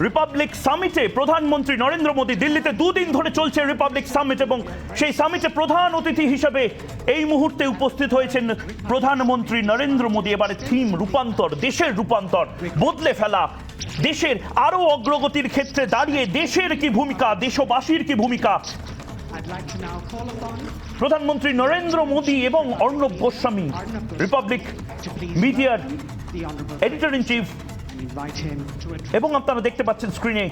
Republic সামিটে প্রধানমন্ত্রী নরেন্দ্র মোদী দিল্লিতে দুদিন ধরে চলছে রিপাবলিক সামিট এবং সেই সামিটে প্রধান অতিথি হিসেবে এই মুহূর্তে উপস্থিত হয়েছেন প্রধানমন্ত্রী নরেন্দ্র মোদী। এবারে থিম রূপান্তর, দেশের রূপান্তর, বদলে ফেলা, দেশের আরো অগ্রগতির ক্ষেত্রে দাঁড়িয়ে দেশের কি ভূমিকা, দেশবাসীর কি ভূমিকা। প্রধানমন্ত্রী নরেন্দ্র মোদী এবং অর্ণব গোস্বামী, রিপাবলিক মিডিয়ার এডিটর ইন চিফ, এবং আপনারা দেখতে পাচ্ছেন স্ক্রিনে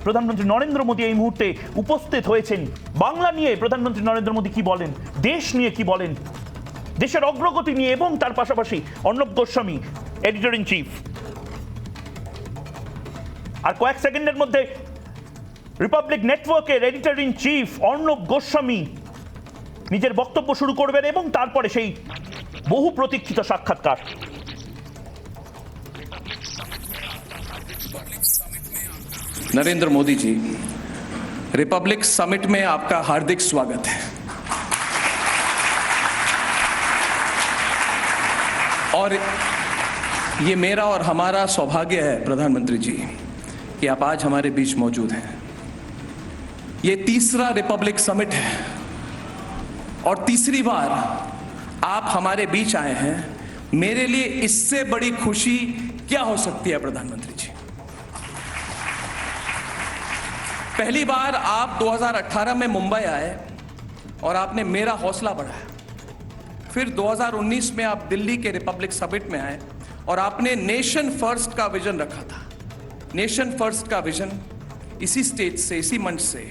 প্রধানমন্ত্রী নরেন্দ্র মোদী এই মুহূর্তে উপস্থিত হয়েছেন। বাংলা নিয়ে প্রধানমন্ত্রী নরেন্দ্র মোদী কি বলেন, দেশ নিয়ে কি বলেন, দেশের অগ্রগতি নিয়ে, এবং তার পাশাপাশি Arnab Goswami, editor in chief. আর কয়েক সেকেন্ডের মধ্যে রিপাবলিক নেটওয়ার্কের editor in chief Arnab Goswami নিজের বক্তব্য শুরু করবেন এবং তারপরে সেই বহু প্রতীক্ষিত সাক্ষাৎকার। नरेंद्र मोदी जी, रिपब्लिक समिट में आपका हार्दिक स्वागत है। और ये मेरा और हमारा सौभाग्य है प्रधानमंत्री जी कि आप आज हमारे बीच मौजूद हैं। ये तीसरा रिपब्लिक समिट है और तीसरी बार आप हमारे बीच आए हैं। मेरे लिए इससे बड़ी खुशी क्या हो सकती है प्रधानमंत्री जी। पहली बार आप 2018 में मुंबई आए और आपने मेरा हौसला बढ़ाया। फिर 2019 में आप दिल्ली के रिपब्लिक समिट में आए और आपने नेशन फर्स्ट का विजन रखा था। नेशन फर्स्ट का विजन इसी स्टेज से, इसी मंच से,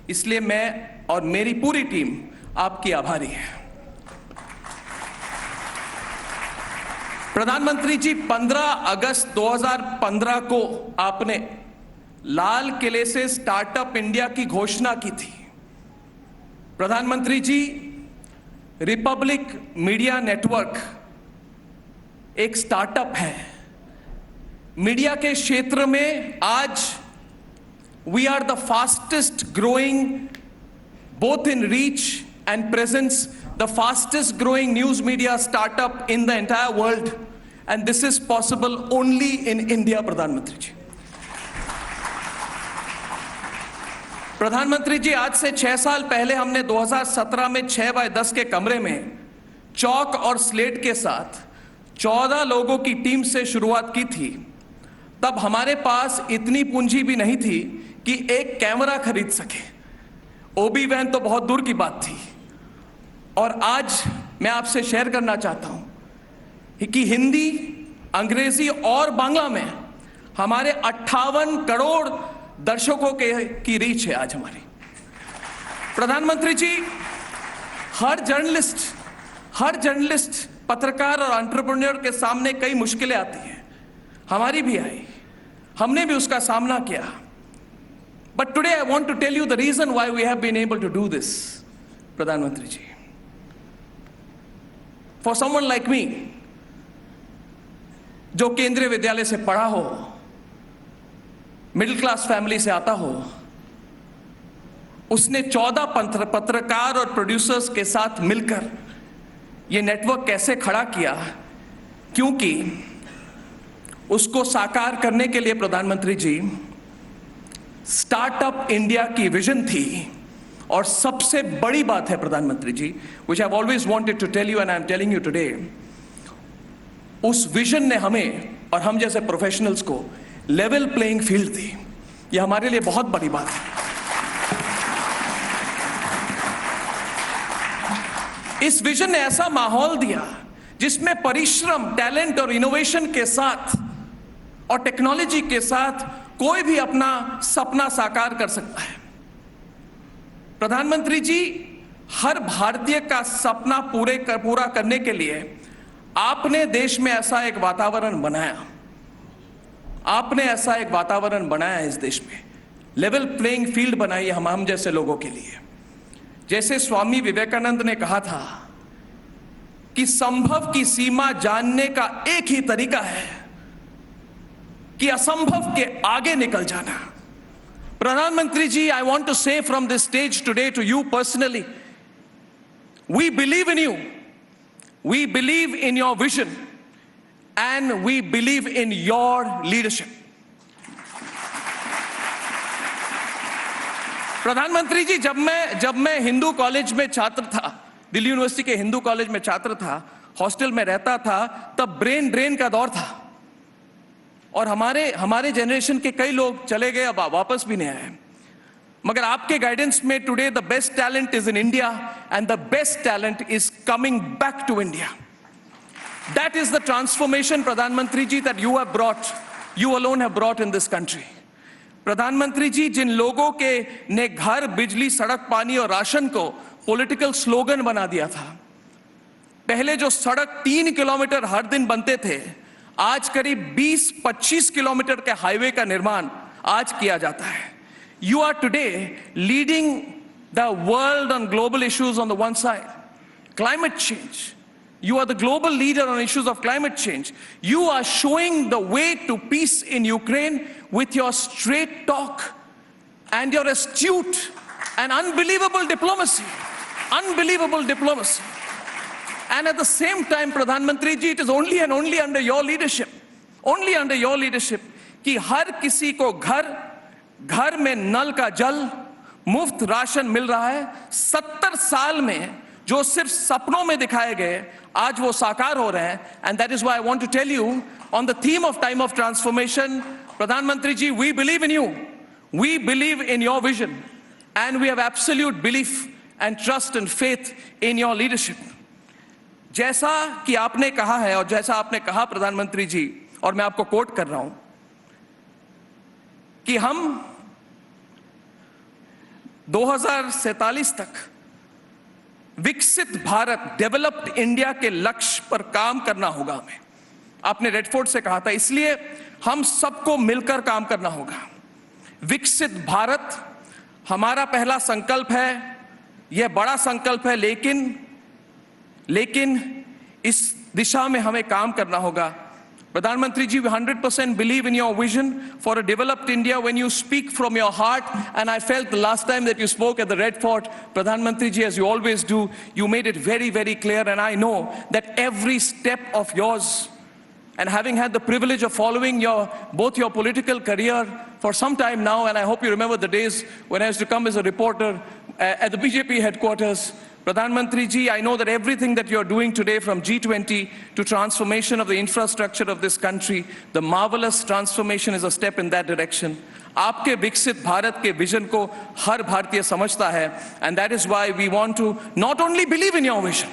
इसलिए मैं और मेरी पूरी टीम आपकी आभारी है। प्रधानमंत्री जी, 15 अगस्त 2015 को आपने लाल किले से स्टार्टअप इंडिया की घोषणा की थी। प्रधानमंत्री जी, रिपब्लिक मीडिया नेटवर्क एक स्टार्टअप है। मीडिया के क्षेत्र में आज we are the fastest growing both in reach and presence, the fastest growing news media startup in the entire world, and this is possible only in India. प्रधानमंत्री जी, प्रधानमंत्री जी, आज से 6 साल पहले हमने 2017 में 6x10 के कमरे में चौक और स्लेट के साथ 14 लोगों की टीम से शुरुआत की थी। तब हमारे पास इतनी पूंजी भी नहीं थी कि एक कैमरा खरीद सके। ओबी वैन तो बहुत दूर की बात थी। और आज मैं आपसे शेयर करना चाहता हूं कि हिंदी, अंग्रेजी और बांग्ला में हमारे 58 करोड़ दर्शकों की रीच है आज हमारी। प्रधानमंत्री जी, हर जर्नलिस्ट, पत्रकार और एंटरप्रेन्योर के सामने कई मुश्किलें आती हैं। हमारी भी आई, हमने भी उसका सामना किया। But today I want to tell you the reason why we have been able to do this. प्रधानमंत्री जी, फॉर समवन लाइक मी, जो केंद्रीय विद्यालय से पढ़ा हो, मिडिल क्लास फैमिली से आता हो, उसने 14 पत्रकार और प्रोड्यूसर्स के साथ मिलकर यह नेटवर्क कैसे खड़ा किया, क्योंकि उसको साकार करने के लिए प्रधानमंत्री जी स्टार्टअप इंडिया की विजन थी। और सबसे बड़ी बात है प्रधानमंत्री जी, which I have always wanted to tell you and I am telling you today, उस विजन ने हमें और हम जैसे प्रोफेशनल्स को लेवल प्लेइंग फील्ड दी। यह हमारे लिए बहुत बड़ी बात है। इस विजन ने ऐसा माहौल दिया जिसमें परिश्रम, टैलेंट और इनोवेशन के साथ और टेक्नोलॉजी के साथ कोई भी अपना सपना साकार कर सकता है। प्रधानमंत्री जी, हर भारतीय का सपना पूरा करने के लिए आपने देश में ऐसा एक वातावरण बनाया। आपने ऐसा एक वातावरण बनाया है इस देश में, लेवल प्लेइंग फील्ड बनाई है हम जैसे लोगों के लिए। जैसे स्वामी विवेकानंद ने कहा था कि संभव की सीमा जानने का एक ही तरीका है कि असंभव के आगे निकल जाना। प्रधानमंत्री जी, I want to say from this stage today to you personally, we believe in you, we believe in your vision, and we believe in your leadership. प्रधानमंत्री जी, जब मैं हिंदू कॉलेज में छात्र था, दिल्ली यूनिवर्सिटी के हिंदू कॉलेज में छात्र था, हॉस्टल में रहता था, तब ब्रेन ड्रेन का दौर था और हमारे जनरेशन के कई लोग चले गए, अब वापस भी नहीं आए। मगर आपके गाइडेंस में today the best talent is in India and the best talent is coming back to India. That is the transformation, प्रधानमंत्री जी, that you have brought, you alone have brought in this country. प्रधानमंत्री जी, जिन लोगों के ने घर, बिजली, सड़क, पानी और राशन को पॉलिटिकल स्लोगन बना दिया था, पहले जो सड़क 3 किलोमीटर हर दिन बनते थे, आज करीब 20-25 किलोमीटर के हाईवे का निर्माण आज किया जाता है। You are today leading the world on global issues on the one side. Climate change. You are the global leader on issues of climate change. You are showing the way to peace in Ukraine with your straight talk and your astute and unbelievable diplomacy. Unbelievable diplomacy. And at the same time, Pradhan Mantri ji, it is only and only under your leadership, only under your leadership, कि हर किसी को घर में नल का जल, मुफ्त ration मिल रहा है। 70 साल में जो सिर्फ सपनों में दिखाए गए, आज वो साकार हो रहे हैं। And that is why I want to tell you on the theme of time of transformation, प्रधानमंत्री जी, we believe in you, we believe in your vision and we have absolute belief and trust and faith in your leadership. जैसा कि आपने कहा है और जैसा आपने कहा प्रधानमंत्री जी, और मैं आपको कोट कर रहा हूं, कि हम 2047 तक विकसित भारत, डेवलप्ड इंडिया के लक्ष्य पर काम करना होगा हमें। आपने रेड फोर्ट से कहा था, इसलिए हम सबको मिलकर काम करना होगा। विकसित भारत हमारा पहला संकल्प है, यह बड़ा संकल्प है, लेकिन इस दिशा में हमें काम करना होगा। Pradhanmantri ji, we 100% believe in your vision for a developed India when you speak from your heart, and I felt the last time that you spoke at the Red Fort, Pradhanmantri ji, as you always do, you made it very, very clear, and I know that every step of yours, and having had the privilege of following both your political career for some time now, and I hope you remember the days when I used to come as a reporter at the BJP headquarters. Pradhanmantri ji, I know that everything that you're doing today, from G20 to transformation of the infrastructure of this country, the marvelous transformation is a step in that direction. आपके विकसित भारत के vision को हर भारतीय समझता है, and that is why we want to not only believe in your vision,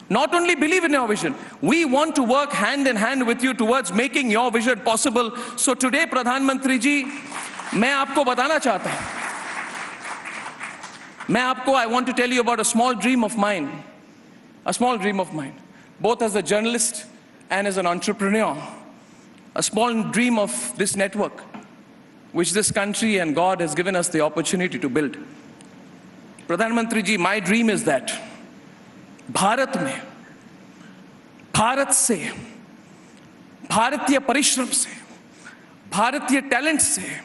not only believe in your vision, we want to work hand in hand with you towards making your vision possible. So today, Pradhanmantri ji, मैं आपको बताना चाहता हूं, I want to tell you about a small dream of mine, both as a journalist and as an entrepreneur, a small dream of this network, which this country and God has given us the opportunity to build. Pradhanmantri ji, my dream is that Bharat में, भारत से, भारतीय परिश्रम से, भारतीय talent से,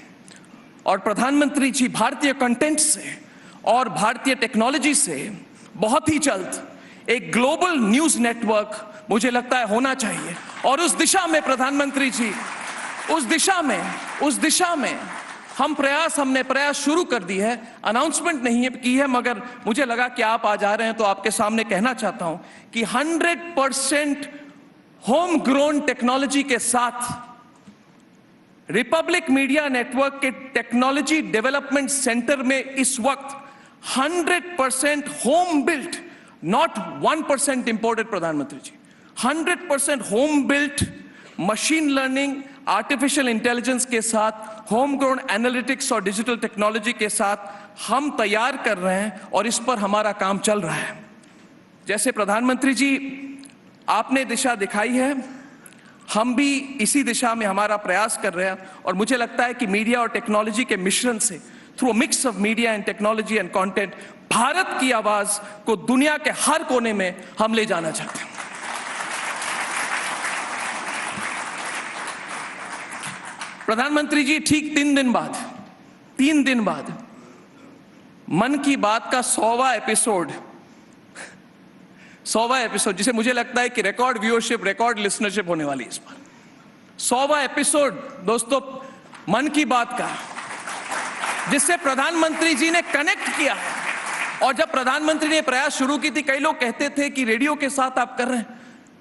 और प्रधानमंत्री जी भारतीय कंटेंट से और भारतीय टेक्नोलॉजी से बहुत ही जल्द एक ग्लोबल न्यूज नेटवर्क मुझे लगता है होना चाहिए। और उस दिशा में प्रधानमंत्री जी, उस दिशा में हमने प्रयास शुरू कर दी है। अनाउंसमेंट नहीं की है, मगर मुझे लगा कि आप आज आ रहे हैं तो आपके सामने कहना चाहता हूं कि 100% होम ग्रोन टेक्नोलॉजी के साथ रिपब्लिक मीडिया नेटवर्क के टेक्नोलॉजी डेवलपमेंट सेंटर में इस वक्त 100% होम बिल्ट, नॉट 1% इंपोर्टेड, प्रधानमंत्री जी, 100% home built machine learning, artificial intelligence के साथ, होम ग्रोन एनालिटिक्स और डिजिटल टेक्नोलॉजी के साथ हम तैयार कर रहे हैं और इस पर हमारा काम चल रहा है। जैसे प्रधानमंत्री जी आपने दिशा दिखाई है, हम भी इसी दिशा में हमारा प्रयास कर रहे हैं, और मुझे लगता है कि मीडिया और टेक्नोलॉजी के मिश्रण से, through a mix of media and technology and content, Bharat की आवाज को दुनिया के हर कोने में हम ले जाना चाहते हैं। प्रधानमंत्री जी, ठीक 3 दिन बाद मन की बात का 100वां एपिसोड, जिसे मुझे लगता है कि रिकॉर्ड व्यूअरशिप, रिकॉर्ड लिसनरशिप होने वाली है इस बार। 100वां एपिसोड दोस्तों मन की बात का, जिससे प्रधानमंत्री जी ने कनेक्ट किया है। और जब प्रधानमंत्री ने प्रयास शुरू की थी, कई लोग कहते थे कि रेडियो के साथ आप कर रहे हैं,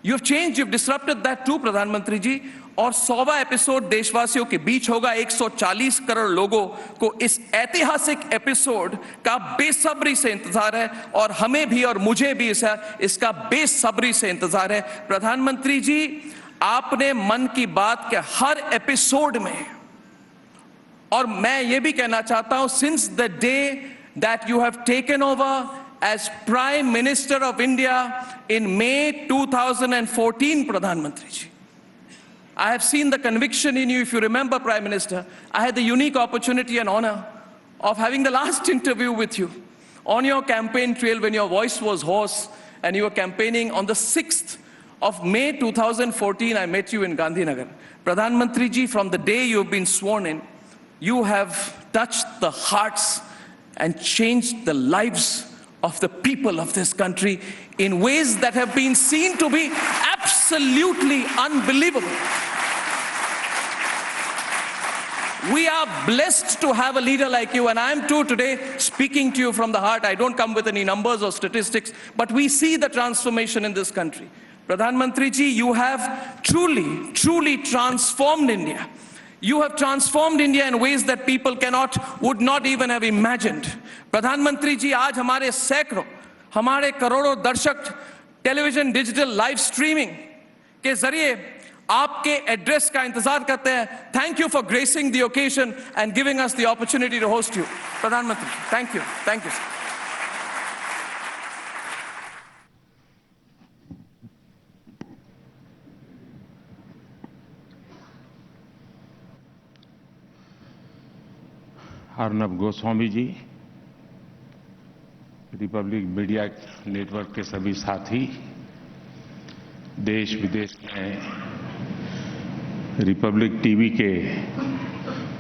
you have change, you have disrupted that to प्रधानमंत्री जी। और 100वां एपिसोड देशवासियों के बीच होगा। 140 करोड़ लोगों को इस ऐतिहासिक एपिसोड का बेसब्री से इंतजार है, और हमें भी और मुझे भी इसका बेसब्री से इंतजार है। प्रधानमंत्री जी, आपने मन की बात के हर एपिसोड में, और मैं ये भी कहना चाहता हूं, since the day that you have taken over as prime minister of India in May 2014, प्रधानमंत्री जी, I have seen the conviction in you. If you remember, Prime Minister, I had the unique opportunity and honor of having the last interview with you on your campaign trail when your voice was hoarse and you were campaigning on the 6th of May 2014. I met you in Gandhinagar. Pradhan Mantri ji, from the day you've been sworn in, you have touched the hearts and changed the lives of the people of this country in ways that have been seen to be absolutely unbelievable. We are blessed to have a leader like you, and I am too today speaking to you from the heart. I don't come with any numbers or statistics, but we see the transformation in this country. Pradhan Mantri ji, you have truly transformed India. You have transformed India in ways that people would not even have imagined. प्रधानमंत्री जी, आज हमारे सैकड़ों, हमारे करोड़ों दर्शक television, digital, live streaming के जरिए आपके एड्रेस का इंतजार करते हैं। Thank you for gracing the occasion and giving us the opportunity to host you. प्रधानमंत्री, thank you sir. Arnab Goswami ji, Republic media network के सभी साथी, देश विदेश में रिपब्लिक टीवी के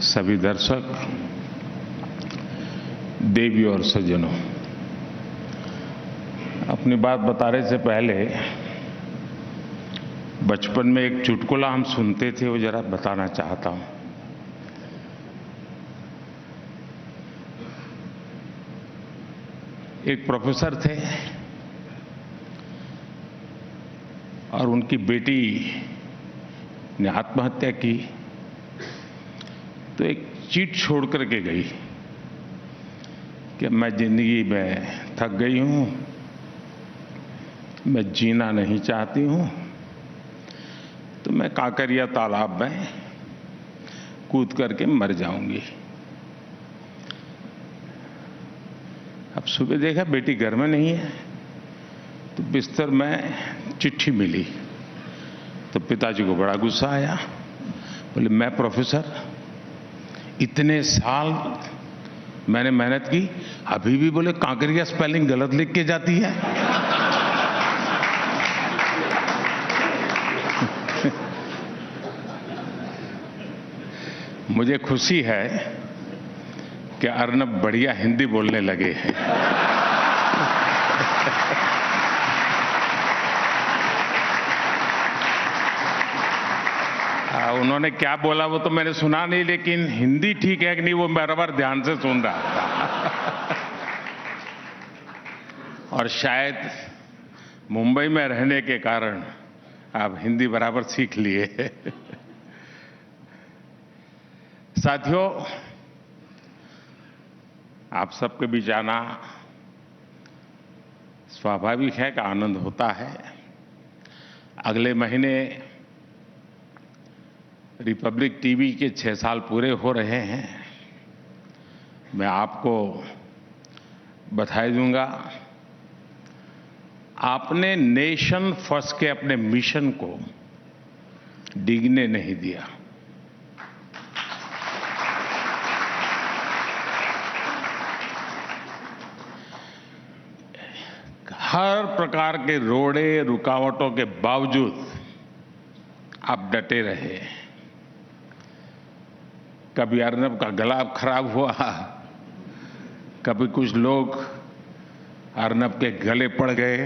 सभी दर्शक, देवी और सज्जनों, अपनी बात बताने से पहले बचपन में एक चुटकुला हम सुनते थे, वो जरा बताना चाहता हूं। एक प्रोफेसर थे और उनकी बेटी ने आत्महत्या की, तो एक चीट छोड़ करके गई कि मैं जिंदगी में थक गई हूं, मैं जीना नहीं चाहती हूं, तो मैं काकरिया तालाब में कूद करके मर जाऊंगी। अब सुबह देखा बेटी घर में नहीं है, तो बिस्तर में चिट्ठी मिली, तो पिताजी को बड़ा गुस्सा आया। बोले, मैं प्रोफेसर, इतने साल मैंने मेहनत की, अभी भी बोले कांकरिया स्पेलिंग गलत लिख के जाती है। मुझे खुशी है कि अर्नब बढ़िया हिंदी बोलने लगे हैं। उन्होंने क्या बोला वो तो मैंने सुना नहीं, लेकिन हिंदी ठीक है कि नहीं वो बराबर ध्यान से सुन रहा था। और शायद मुंबई में रहने के कारण आप हिंदी बराबर सीख लिए। साथियों, आप सबके बीच आना स्वाभाविक है कि आनंद होता है। अगले महीने रिपब्लिक टीवी के 6 साल पूरे हो रहे हैं। मैं आपको बधाई दूंगा। आपने नेशन फर्स्ट के अपने मिशन को डिगने नहीं दिया। हर प्रकार के रोड़े रुकावटों के बावजूद आप डटे रहे। कभी अर्नब का गला खराब हुआ, कभी कुछ लोग अर्नब के गले पड़ गए,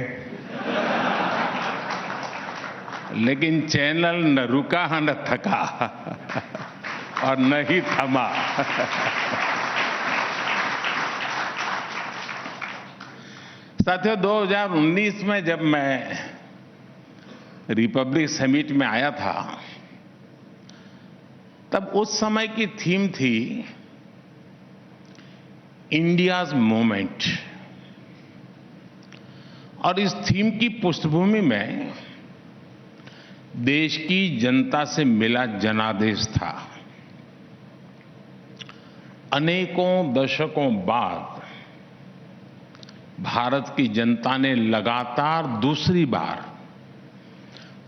लेकिन चैनल न रुका न थका और न ही थमा। साथियों, 2019 में जब मैं रिपब्लिक समिट में आया था, तब उस समय की थीम थी इंडियाज मूवमेंट। और इस थीम की पृष्ठभूमि में देश की जनता से मिला जनादेश था। अनेकों दशकों बाद भारत की जनता ने लगातार दूसरी बार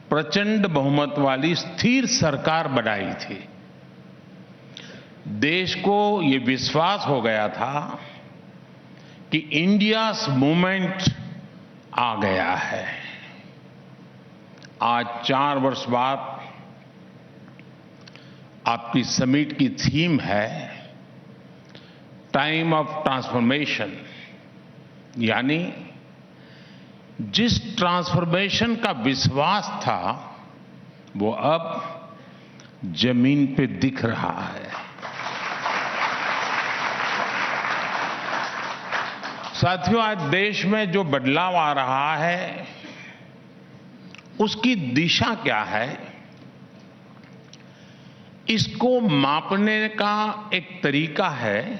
प्रचंड बहुमत वाली स्थिर सरकार बनाई थी। देश को ये विश्वास हो गया था कि इंडियाज मूवमेंट आ गया है। आज 4 वर्ष बाद आपकी समिट की थीम है टाइम ऑफ ट्रांसफॉर्मेशन, यानी जिस ट्रांसफॉर्मेशन का विश्वास था वो अब जमीन पे दिख रहा है। साथियों, आज देश में जो बदलाव आ रहा है उसकी दिशा क्या है, इसको मापने का एक तरीका है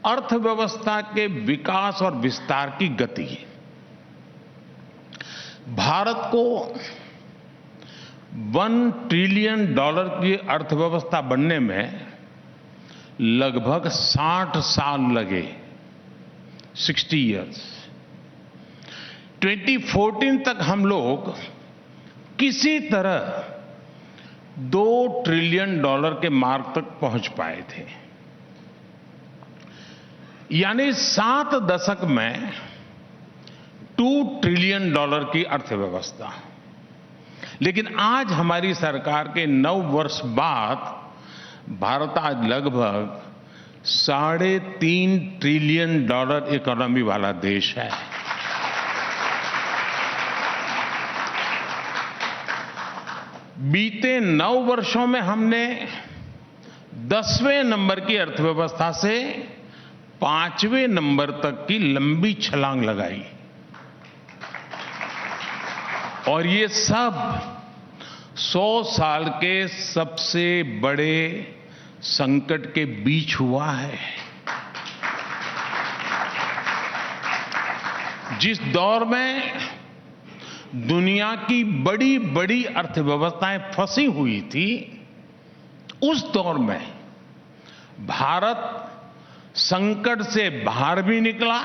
अर्थव्यवस्था के विकास और विस्तार की गति। भारत को $1 ट्रिलियन की अर्थव्यवस्था बनने में लगभग 60 साल लगे, 60 इयर्स। 2014 तक हम लोग किसी तरह $2 ट्रिलियन के मार्क तक पहुंच पाए थे, यानी 7 दशक में $2 ट्रिलियन की अर्थव्यवस्था। लेकिन आज हमारी सरकार के 9 वर्ष बाद भारत आज लगभग $3.5 ट्रिलियन इकोनॉमी वाला देश है। बीते 9 वर्षों में हमने 10वें नंबर की अर्थव्यवस्था से 5वें नंबर तक की लंबी छलांग लगाई, और ये सब 100 साल के सबसे बड़े संकट के बीच हुआ है। जिस दौर में दुनिया की बड़ी बड़ी अर्थव्यवस्थाएं फंसी हुई थी, उस दौर में भारत संकट से बाहर भी निकला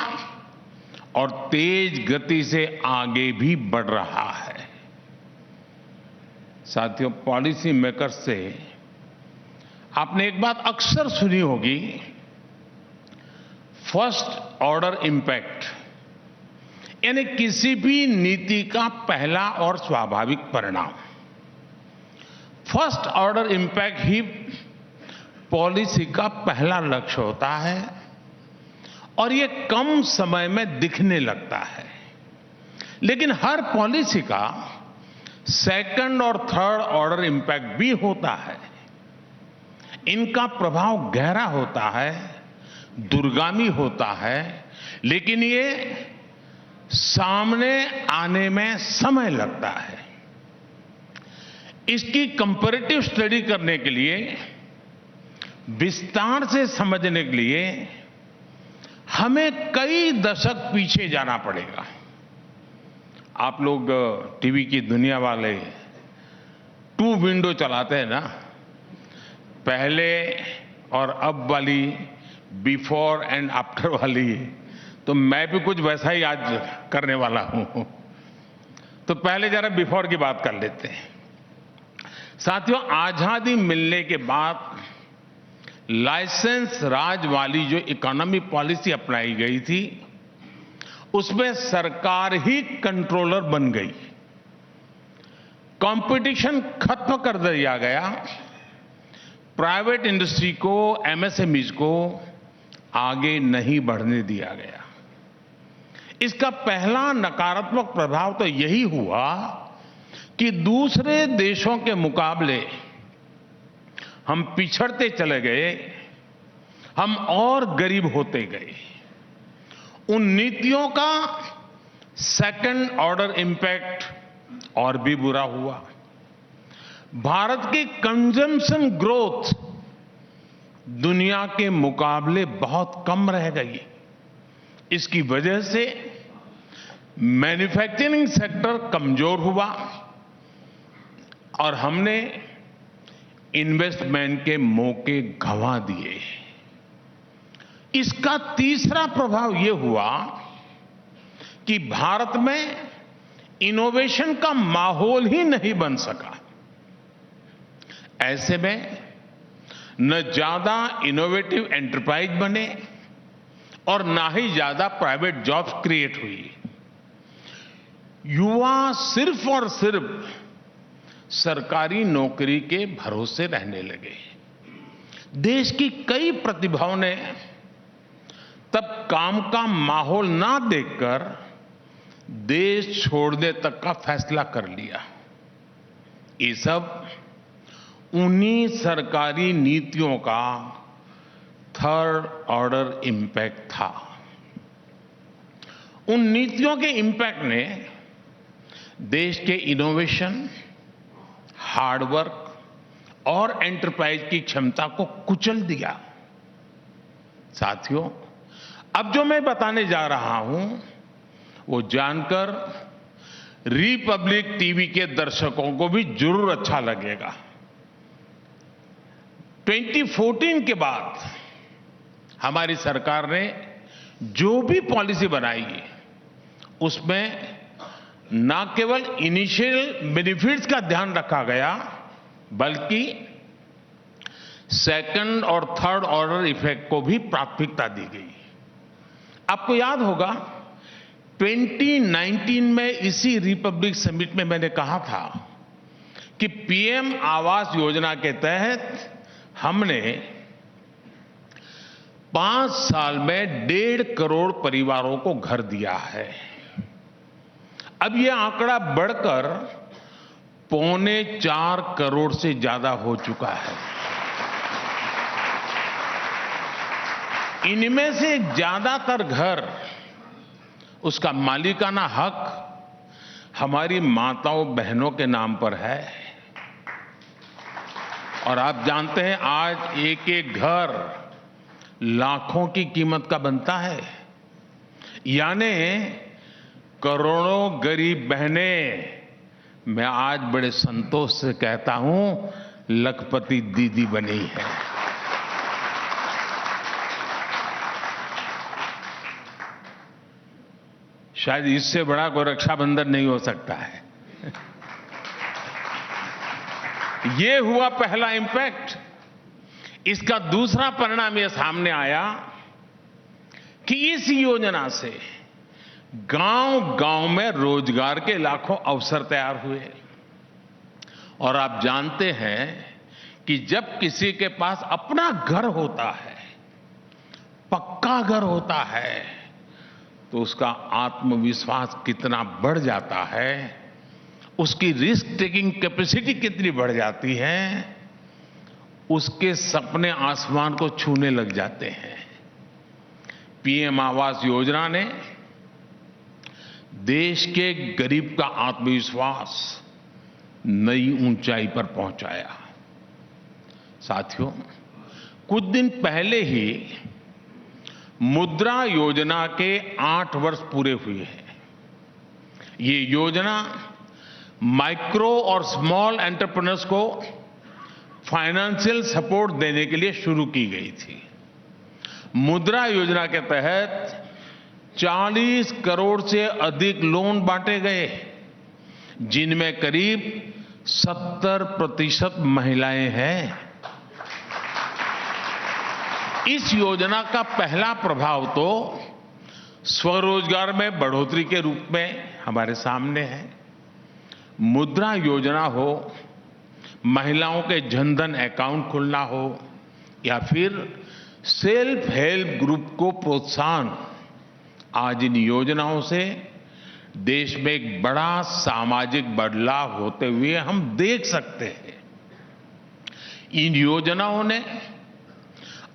और तेज गति से आगे भी बढ़ रहा है। साथियों, पॉलिसी मेकर्स से आपने एक बात अक्सर सुनी होगी, फर्स्ट ऑर्डर इंपैक्ट, यानी किसी भी नीति का पहला और स्वाभाविक परिणाम। फर्स्ट ऑर्डर इंपैक्ट ही पॉलिसी का पहला लक्ष्य होता है और ये कम समय में दिखने लगता है। लेकिन हर पॉलिसी का सेकंड और थर्ड ऑर्डर इंपैक्ट भी होता है। इनका प्रभाव गहरा होता है, दूरगामी होता है, लेकिन ये सामने आने में समय लगता है। इसकी कंपैरेटिव स्टडी करने के लिए, विस्तार से समझने के लिए हमें कई दशक पीछे जाना पड़ेगा। आप लोग टीवी की दुनिया वाले 2 विंडो चलाते हैं ना, पहले और अब वाली, बिफोर एंड आफ्टर वाली, तो मैं भी कुछ वैसा ही आज करने वाला हूं। तो पहले जरा बिफोर की बात कर लेते हैं। साथियों, आजादी मिलने के बाद लाइसेंस राज वाली जो इकोनॉमी पॉलिसी अपनाई गई थी, उसमें सरकार ही कंट्रोलर बन गई। कंपटीशन खत्म कर दिया गया। प्राइवेट इंडस्ट्री को, एमएसएमईज को आगे नहीं बढ़ने दिया गया। इसका पहला नकारात्मक प्रभाव तो यही हुआ कि दूसरे देशों के मुकाबले हम पिछड़ते चले गए, हम और गरीब होते गए। उन नीतियों का सेकंड ऑर्डर इंपैक्ट और भी बुरा हुआ। भारत की कंजम्पशन ग्रोथ दुनिया के मुकाबले बहुत कम रह गई। इसकी वजह से मैन्युफैक्चरिंग सेक्टर कमजोर हुआ और हमने इन्वेस्टमेंट के मौके गंवा दिए। इसका तीसरा प्रभाव यह हुआ कि भारत में इनोवेशन का माहौल ही नहीं बन सका। ऐसे में न ज्यादा इनोवेटिव एंटरप्राइज बने और ना ही ज्यादा प्राइवेट जॉब्स क्रिएट हुई। युवा सिर्फ और सिर्फ सरकारी नौकरी के भरोसे रहने लगे। देश की कई प्रतिभाओं ने तब काम का माहौल ना देखकर देश छोड़ने तक का फैसला कर लिया। ये सब उन्हीं सरकारी नीतियों का थर्ड ऑर्डर इंपैक्ट था। उन नीतियों के इंपैक्ट ने देश के इनोवेशन, हार्डवर्क और एंटरप्राइज की क्षमता को कुचल दिया। साथियों, अब जो मैं बताने जा रहा हूं वो जानकर रिपब्लिक टीवी के दर्शकों को भी जरूर अच्छा लगेगा। 2014 के बाद हमारी सरकार ने जो भी पॉलिसी बनाई उसमें न केवल इनिशियल बेनिफिट्स का ध्यान रखा गया बल्कि सेकंड और थर्ड ऑर्डर इफेक्ट को भी प्राथमिकता दी गई। आपको याद होगा 2019 में इसी रिपब्लिक समिट में मैंने कहा था कि पीएम आवास योजना के तहत हमने 5 साल में 1.5 करोड़ परिवारों को घर दिया है। अब यह आंकड़ा बढ़कर 3.25 करोड़ से ज्यादा हो चुका है। इनमें से ज्यादातर घर, उसका मालिकाना हक हमारी माताओं बहनों के नाम पर है। और आप जानते हैं आज एक एक घर लाखों की कीमत का बनता है। यानी करोड़ों गरीब बहनें, मैं आज बड़े संतोष से कहता हूं, लखपति दीदी बनी है। शायद इससे बड़ा कोई रक्षाबंधन नहीं हो सकता है। ये हुआ पहला इंपैक्ट। इसका दूसरा परिणाम यह सामने आया कि इस योजना से गांव-गांव में रोजगार के लाखों अवसर तैयार हुए। और आप जानते हैं कि जब किसी के पास अपना घर होता है, पक्का घर होता है, तो उसका आत्मविश्वास कितना बढ़ जाता है, उसकी रिस्क टेकिंग कैपेसिटी कितनी बढ़ जाती है, उसके सपने आसमान को छूने लग जाते हैं। पीएम आवास योजना ने देश के गरीब का आत्मविश्वास नई ऊंचाई पर पहुंचाया। साथियों, कुछ दिन पहले ही मुद्रा योजना के 8 वर्ष पूरे हुए हैं। ये योजना माइक्रो और स्मॉल एंटरप्रेन्योर्स को फाइनेंशियल सपोर्ट देने के लिए शुरू की गई थी। मुद्रा योजना के तहत 40 करोड़ से अधिक लोन बांटे गए, जिनमें करीब 70% महिलाएं हैं। इस योजना का पहला प्रभाव तो स्वरोजगार में बढ़ोतरी के रूप में हमारे सामने है। मुद्रा योजना हो, महिलाओं के जनधन अकाउंट खुलना हो या फिर सेल्फ हेल्प ग्रुप को प्रोत्साहन, आज इन योजनाओं से देश में एक बड़ा सामाजिक बदलाव होते हुए हम देख सकते हैं। इन योजनाओं ने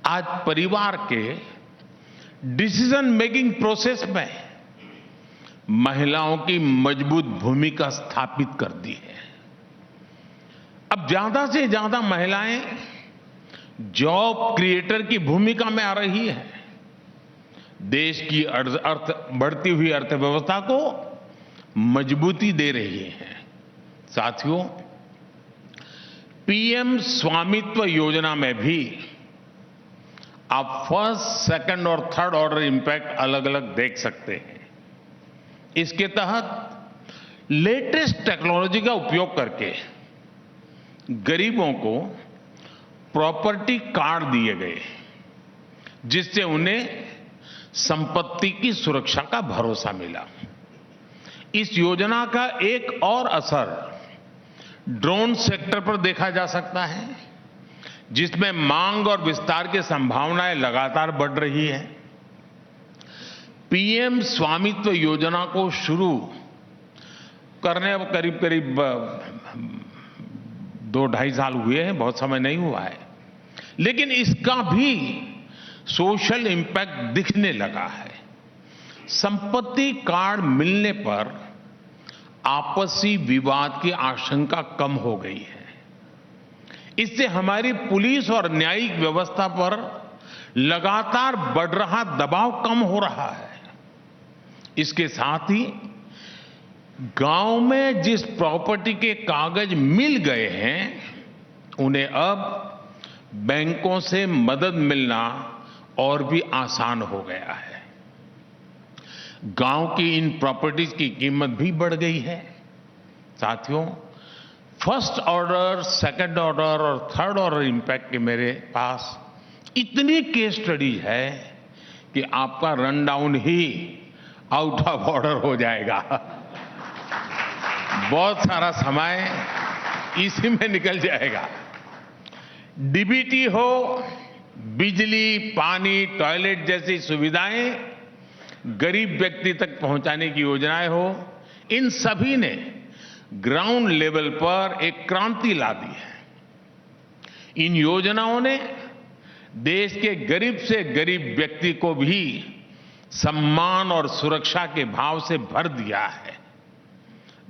आज परिवार के डिसीजन मेकिंग प्रोसेस में महिलाओं की मजबूत भूमिका स्थापित कर दी है। अब ज्यादा से ज्यादा महिलाएं जॉब क्रिएटर की भूमिका में आ रही है। देश की बढ़ती हुई अर्थव्यवस्था को मजबूती दे रही है। साथियों, पीएम स्वामित्व योजना में भी आप फर्स्ट, सेकंड और थर्ड ऑर्डर इंपैक्ट अलग अलग देख सकते हैं। इसके तहत लेटेस्ट टेक्नोलॉजी का उपयोग करके गरीबों को प्रॉपर्टी कार्ड दिए गए, जिससे उन्हें संपत्ति की सुरक्षा का भरोसा मिला। इस योजना का एक और असर ड्रोन सेक्टर पर देखा जा सकता है, जिसमें मांग और विस्तार की संभावनाएं लगातार बढ़ रही है। पीएम स्वामित्व योजना को शुरू करने अब करीब करीब 2-2.5 साल हुए हैं, बहुत समय नहीं हुआ है, लेकिन इसका भी सोशल इम्पैक्ट दिखने लगा है। संपत्ति कार्ड मिलने पर आपसी विवाद की आशंका कम हो गई है। इससे हमारी पुलिस और न्यायिक व्यवस्था पर लगातार बढ़ रहा दबाव कम हो रहा है। इसके साथ ही गांव में जिस प्रॉपर्टी के कागज मिल गए हैं, उन्हें अब बैंकों से मदद मिलना और भी आसान हो गया है। गांव की इन प्रॉपर्टीज की कीमत भी बढ़ गई है। साथियों, फर्स्ट ऑर्डर, सेकंड ऑर्डर और थर्ड ऑर्डर इंपैक्ट के मेरे पास इतनी केस स्टडी है कि आपका run down he out of order हो जाएगा। बहुत सारा समय इसी में निकल जाएगा। डीबीटी हो, बिजली, पानी, टॉयलेट जैसी सुविधाएं गरीब व्यक्ति तक पहुंचाने की योजनाएं हो, इन सभी ने ग्राउंड लेवल पर एक क्रांति ला दी है। इन योजनाओं ने देश के गरीब से गरीब व्यक्ति को भी सम्मान और सुरक्षा के भाव से भर दिया है।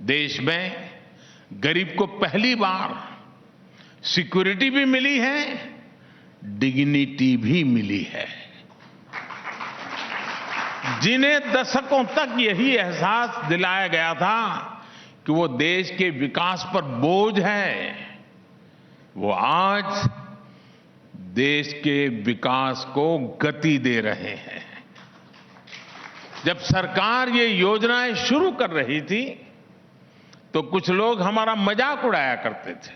देश में गरीब को पहली बार सिक्योरिटी भी मिली है, डिग्निटी भी मिली है। जिन्हें दशकों तक यही एहसास दिलाया गया था कि वो देश के विकास पर बोझ है, वो आज देश के विकास को गति दे रहे हैं। जब सरकार ये योजनाएं शुरू कर रही थी तो कुछ लोग हमारा मजाक उड़ाया करते थे,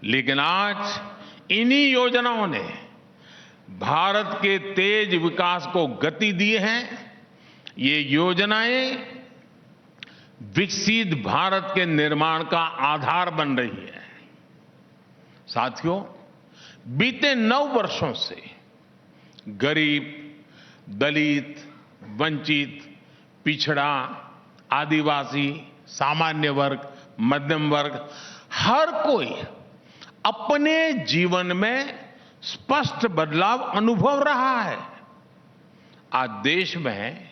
लेकिन आज इन्हीं योजनाओं ने भारत के तेज विकास को गति दी है। ये योजनाएं विकसित भारत के निर्माण का आधार बन रही है। साथियों, बीते 9 वर्षों से गरीब, दलित, वंचित, पिछड़ा, आदिवासी, सामान्य वर्ग, मध्यम वर्ग, हर कोई अपने जीवन में स्पष्ट बदलाव अनुभव रहा है। आज देश में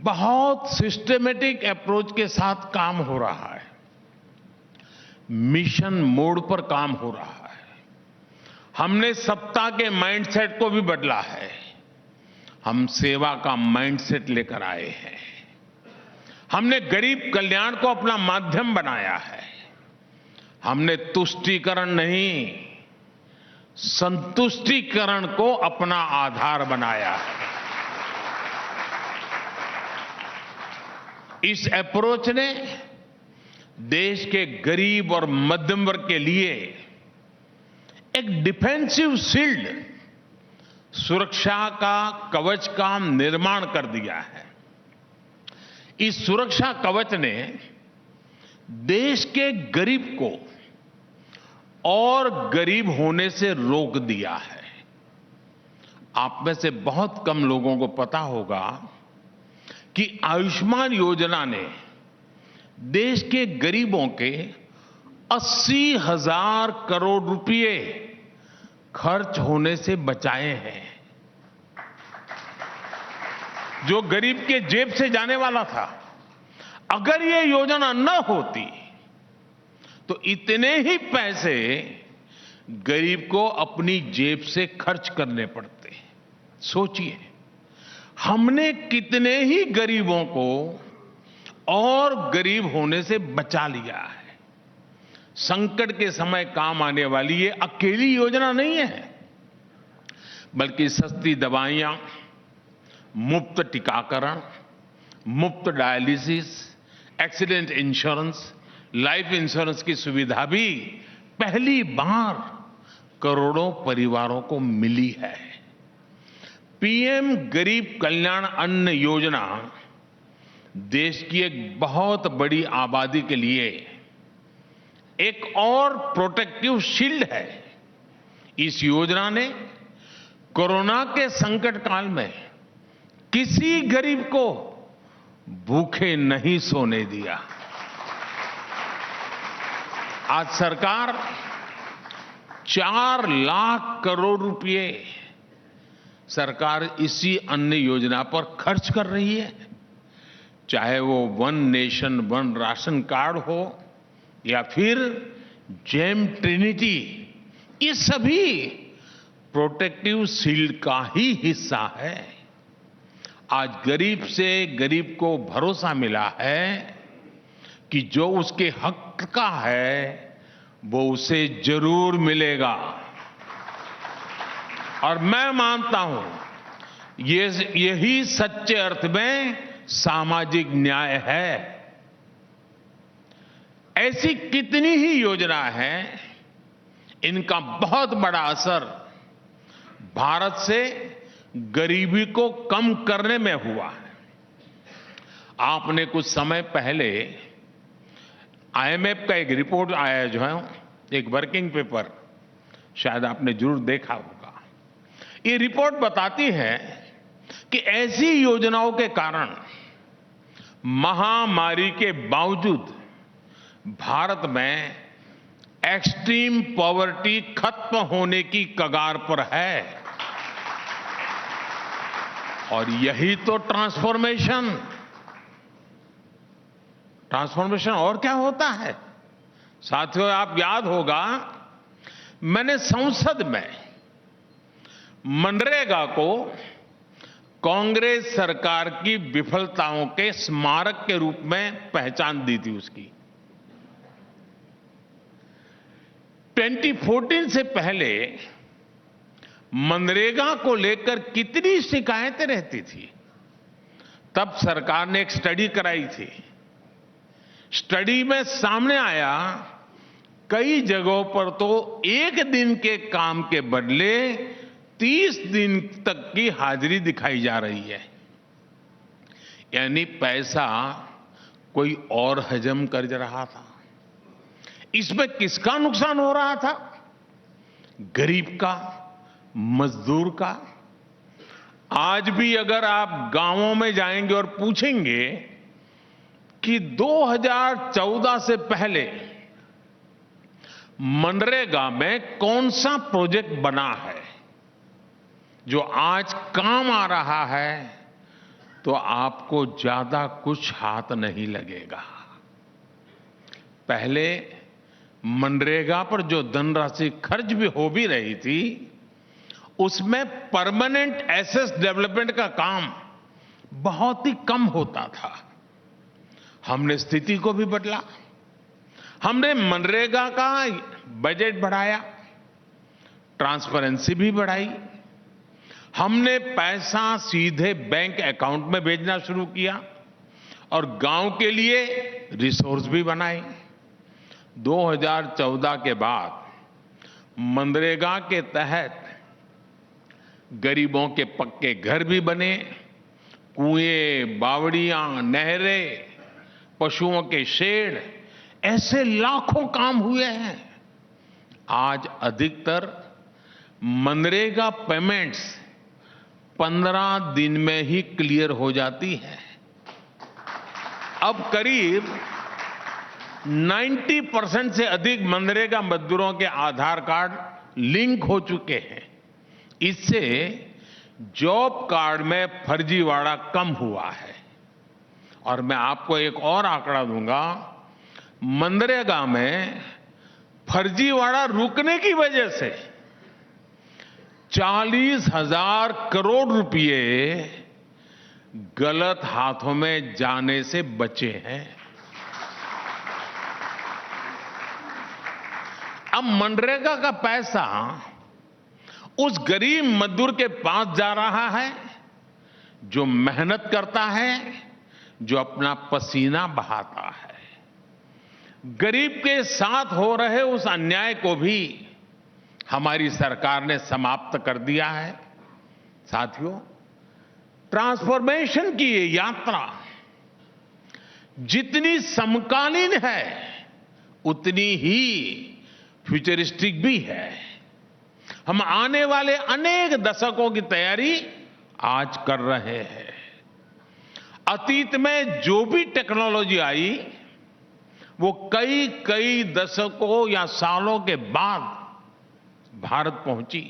बहुत सिस्टमेटिक अप्रोच के साथ काम हो रहा है। मिशन मोड पर काम हो रहा है। हमने सत्ता के माइंडसेट को भी बदला है। हम सेवा का माइंडसेट लेकर आए हैं। हमने गरीब कल्याण को अपना माध्यम बनाया है। हमने तुष्टीकरण नहीं, संतुष्टीकरण को अपना आधार बनाया है। इस अप्रोच ने देश के गरीब और मध्यम वर्ग के लिए एक डिफेंसिव शील्ड, सुरक्षा का कवच का निर्माण कर दिया है। इस सुरक्षा कवच ने देश के गरीब को और गरीब होने से रोक दिया है। आप में से बहुत कम लोगों को पता होगा कि आयुष्मान योजना ने देश के गरीबों के 80,000 करोड़ रुपए खर्च होने से बचाए हैं। जो गरीब के जेब से जाने वाला था, अगर ये योजना न होती तो इतने ही पैसे गरीब को अपनी जेब से खर्च करने पड़ते। सोचिए, हमने कितने ही गरीबों को और गरीब होने से बचा लिया है। संकट के समय काम आने वाली ये अकेली योजना नहीं है, बल्कि सस्ती दवाइयां, मुफ्त टीकाकरण, मुफ्त dialysis, accident insurance, life insurance की सुविधा भी पहली बार करोड़ों परिवारों को मिली है। पीएम गरीब कल्याण अन्न योजना देश की एक बहुत बड़ी आबादी के लिए एक और प्रोटेक्टिव शील्ड है। इस योजना ने कोरोना के संकट काल में किसी गरीब को भूखे नहीं सोने दिया। आज सरकार 4 लाख करोड़ रुपए सरकार इसी अन्न योजना पर खर्च कर रही है। चाहे वो one nation one ration card हो या फिर जेम ट्रिनिटी, ये सभी प्रोटेक्टिव शील्ड का ही हिस्सा है। आज गरीब से गरीब को भरोसा मिला है कि जो उसके हक का है वो उसे जरूर मिलेगा। और मैं मानता हूं यही सच्चे अर्थ में सामाजिक न्याय है। ऐसी कितनी ही योजना है, इनका बहुत बड़ा असर भारत से गरीबी को कम करने में हुआ है। आपने कुछ समय पहले आईएमएफ का एक रिपोर्ट आया जो है, एक वर्किंग पेपर, शायद आपने जरूर देखा होगा। ये रिपोर्ट बताती है कि ऐसी योजनाओं के कारण महामारी के बावजूद भारत में एक्सट्रीम पॉवर्टी खत्म होने की कगार पर है। और यही तो ट्रांसफॉर्मेशन और क्या होता है साथियों? आप याद होगा, मैंने संसद में मनरेगा को कांग्रेस सरकार की विफलताओं के स्मारक के रूप में पहचान दी थी उसकी। 2014 से पहले मनरेगा को लेकर कितनी शिकायतें रहती थी। तब सरकार ने एक स्टडी कराई थी। स्टडी में सामने आया, कई जगहों पर तो एक दिन के काम के बदले 30 दिन तक की हाजिरी दिखाई जा रही है। यानी पैसा कोई और हजम कर रहा था। इसमें किसका नुकसान हो रहा था? गरीब का, मजदूर का। आज भी अगर आप गांवों में जाएंगे और पूछेंगे कि 2014 से पहले मनरेगा में कौन सा प्रोजेक्ट बना है जो आज काम आ रहा है, तो आपको ज्यादा कुछ हाथ नहीं लगेगा। पहले मनरेगा पर जो धनराशि खर्च भी हो भी रही थी, उसमें परमानेंट एसेट डेवलपमेंट का काम बहुत ही कम होता था। हमने स्थिति को भी बदला। हमने मनरेगा का बजट बढ़ाया, ट्रांसपेरेंसी भी बढ़ाई। हमने पैसा सीधे बैंक अकाउंट में भेजना शुरू किया और गांव के लिए रिसोर्स भी बनाए। 2014 के बाद मनरेगा के तहत गरीबों के पक्के घर भी बने, कुएं, बावड़ियां, नहरें, पशुओं के शेड, ऐसे लाखों काम हुए हैं। आज अधिकतर मनरेगा पेमेंट्स 15 दिन में ही क्लियर हो जाती है। अब करीब 90% से अधिक मनरेगा मजदूरों के आधार कार्ड लिंक हो चुके हैं। इससे जॉब कार्ड में फर्जीवाड़ा कम हुआ है। और मैं आपको एक और आंकड़ा दूंगा, मनरेगा में फर्जीवाड़ा रुकने की वजह से 40,000 करोड़ रुपए गलत हाथों में जाने से बचे हैं। अब मनरेगा का पैसा उस गरीब मजदूर के पास जा रहा है जो मेहनत करता है, जो अपना पसीना बहाता है। गरीब के साथ हो रहे उस अन्याय को भी हमारी सरकार ने समाप्त कर दिया है। साथियों, ट्रांसफॉर्मेशन की ये यात्रा जितनी समकालीन है उतनी ही फ्यूचरिस्टिक भी है। हम आने वाले अनेक दशकों की तैयारी आज कर रहे हैं। अतीत में जो भी टेक्नोलॉजी आई वो कई कई दशकों या सालों के बाद भारत पहुंची।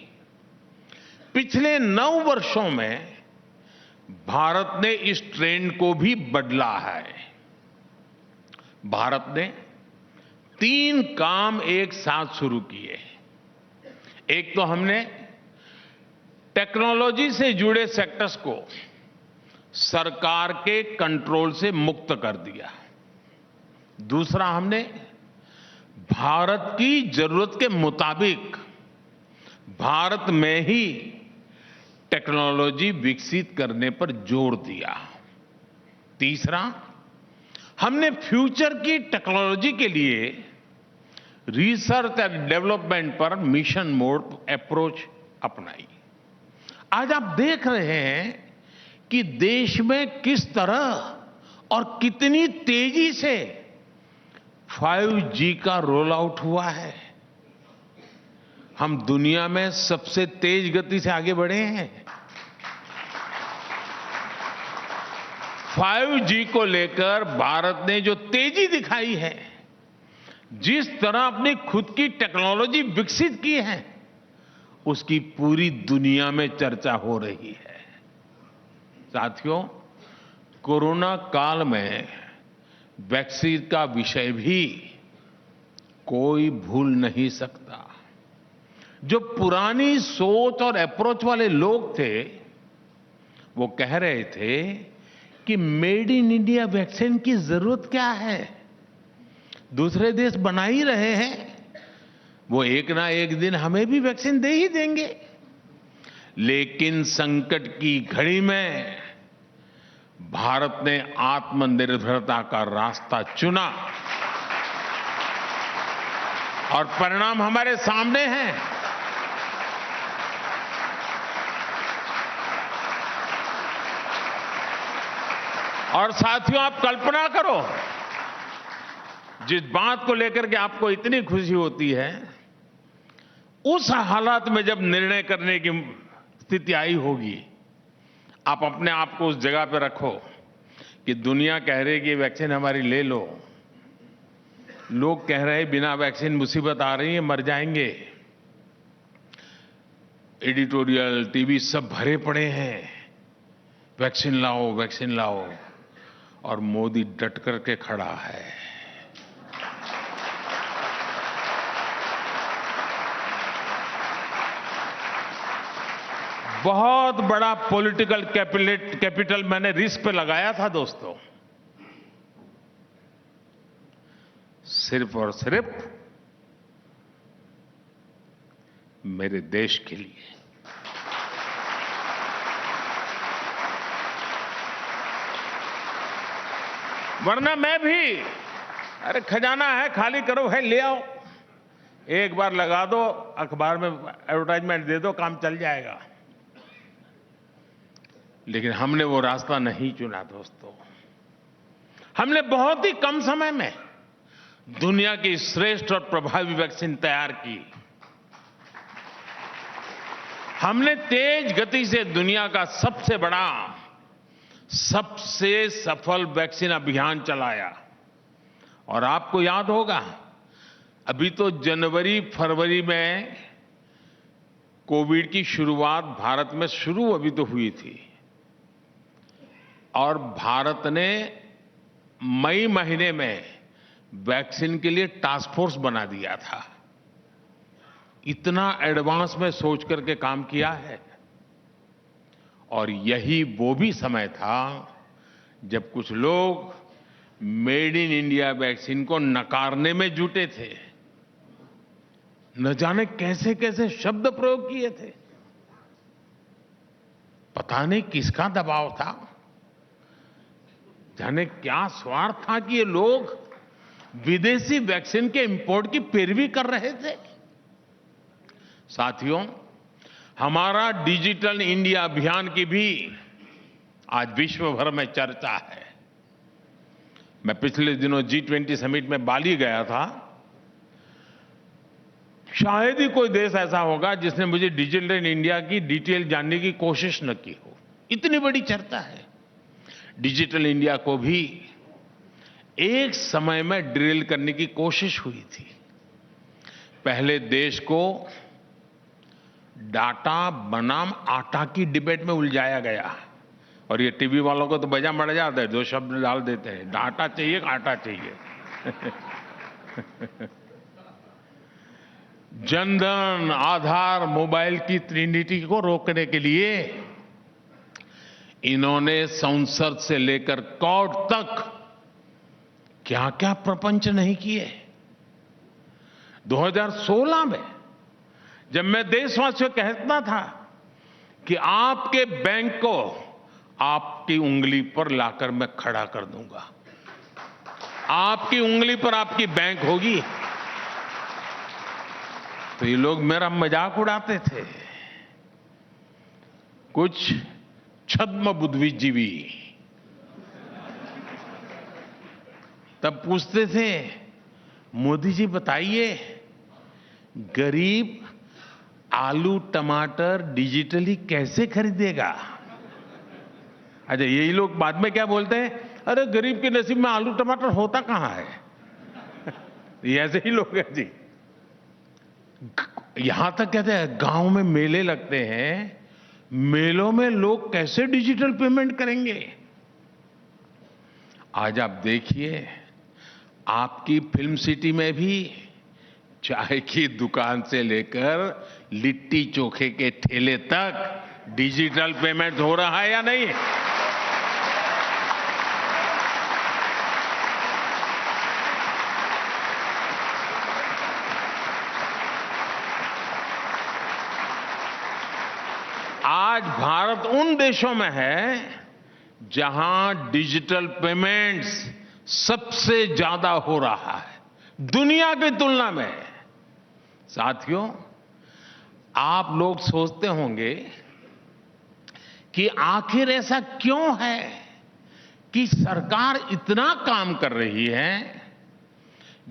पिछले 9 वर्षों में भारत ने इस ट्रेंड को भी बदला है। भारत ने 3 काम एक साथ शुरू किए। एक तो हमने टेक्नोलॉजी से जुड़े सेक्टर्स को सरकार के कंट्रोल से मुक्त कर दिया। दूसरा, हमने भारत की जरूरत के मुताबिक भारत में ही टेक्नोलॉजी विकसित करने पर जोर दिया। तीसरा, हमने फ्यूचर की टेक्नोलॉजी के लिए रिसर्च एंड डेवलपमेंट पर मिशन मोड अप्रोच अपनाई। आज आप देख रहे हैं कि देश में किस तरह और कितनी तेजी से 5G का रोल आउट हुआ है। हम दुनिया में सबसे तेज गति से आगे बढ़े हैं। 5G को लेकर भारत ने जो तेजी दिखाई है, जिस तरह अपनी खुद की टेक्नोलॉजी विकसित की है, उसकी पूरी दुनिया में चर्चा हो रही है। साथियों, कोरोना काल में वैक्सीन का विषय भी कोई भूल नहीं सकता। जो पुरानी सोच और अप्रोच वाले लोग थे, वो कह रहे थे कि मेड इन इंडिया वैक्सीन की जरूरत क्या है, दूसरे देश बना ही रहे हैं, वो एक ना एक दिन हमें भी वैक्सीन दे ही देंगे। लेकिन संकट की घड़ी में भारत ने आत्मनिर्भरता का रास्ता चुना और परिणाम हमारे सामने हैं। और साथियों, आप कल्पना करो, जिस बात को लेकर के आपको इतनी खुशी होती है, उस हालात में जब निर्णय करने की स्थिति आई होगी, आप अपने आप को उस जगह पर रखो कि दुनिया कह रही है कि वैक्सीन हमारी ले लो, लोग कह रहे हैं बिना वैक्सीन मुसीबत आ रही है, मर जाएंगे, एडिटोरियल, टीवी सब भरे पड़े हैं, वैक्सीन लाओ, वैक्सीन लाओ, और मोदी डट करके खड़ा है। बहुत बड़ा पॉलिटिकल कैपिटल मैंने रिस्क पे लगाया था दोस्तों, सिर्फ और सिर्फ मेरे देश के लिए। वरना मैं भी, अरे खजाना है, खाली करो, है ले आओ, एक बार लगा दो, अखबार में एडवर्टाइजमेंट दे दो, काम चल जाएगा। लेकिन हमने वो रास्ता नहीं चुना दोस्तों। हमने बहुत ही कम समय में दुनिया की श्रेष्ठ और प्रभावी वैक्सीन तैयार की। हमने तेज गति से दुनिया का सबसे बड़ा, सबसे सफल वैक्सीन अभियान चलाया। और आपको याद होगा, अभी तो जनवरी फरवरी में कोविड की शुरुआत भारत में शुरू अभी तो हुई थी और भारत ने मई महीने में वैक्सीन के लिए टास्क फोर्स बना दिया था। इतना एडवांस में सोच करके काम किया है। और यही वो भी समय था जब कुछ लोग मेड इन इंडिया वैक्सीन को नकारने में जुटे थे। न जाने कैसे कैसे शब्द प्रयोग किए थे। पता नहीं किसका दबाव था, जाने क्या स्वार्थ था कि ये लोग विदेशी वैक्सीन के इंपोर्ट की पैरवी कर रहे थे। साथियों, हमारा डिजिटल इंडिया अभियान की भी आज विश्व भर में चर्चा है। मैं पिछले दिनों G20 समिट में बाली गया था। शायद ही कोई देश ऐसा होगा जिसने मुझे डिजिटल इंडिया की डिटेल जानने की कोशिश न की हो। इतनी बड़ी चर्चा है। डिजिटल इंडिया को भी एक समय में ड्रिल करने की कोशिश हुई थी। पहले देश को डाटा बनाम आटा की डिबेट में उलझाया गया और ये टीवी वालों को तो बजा मड़ जाता है, दो शब्द डाल देते हैं, डाटा चाहिए आटा चाहिए। जनधन, आधार, मोबाइल की ट्रिनिटी को रोकने के लिए इन्होंने संसद से लेकर कोर्ट तक क्या क्या प्रपंच नहीं किए। 2016 में जब मैं देशवासियों को कहता था कि आपके बैंक को आपकी उंगली पर लाकर मैं खड़ा कर दूंगा, आपकी उंगली पर आपकी बैंक होगी, तो ये लोग मेरा मजाक उड़ाते थे। कुछ छद्म बुद्धिजीवी तब पूछते थे, मोदी जी बताइए, गरीब आलू टमाटर डिजिटली कैसे खरीदेगा? अच्छा, यही लोग बाद में क्या बोलते हैं, अरे गरीब के नसीब में आलू टमाटर होता कहां है। ये ऐसे ही लोग हैं जी। यहां तक कहते हैं गांव में मेले लगते हैं, मेलों में लोग कैसे डिजिटल पेमेंट करेंगे? आज आप देखिए, आपकी फिल्म सिटी में भी चाय की दुकान से लेकर लिट्टी चोखे के ठेले तक डिजिटल पेमेंट हो रहा है या नहीं? आज भारत उन देशों में है जहां डिजिटल पेमेंट्स सबसे ज्यादा हो रहा है दुनिया की तुलना में। साथियों, आप लोग सोचते होंगे कि आखिर ऐसा क्यों है कि सरकार इतना काम कर रही है,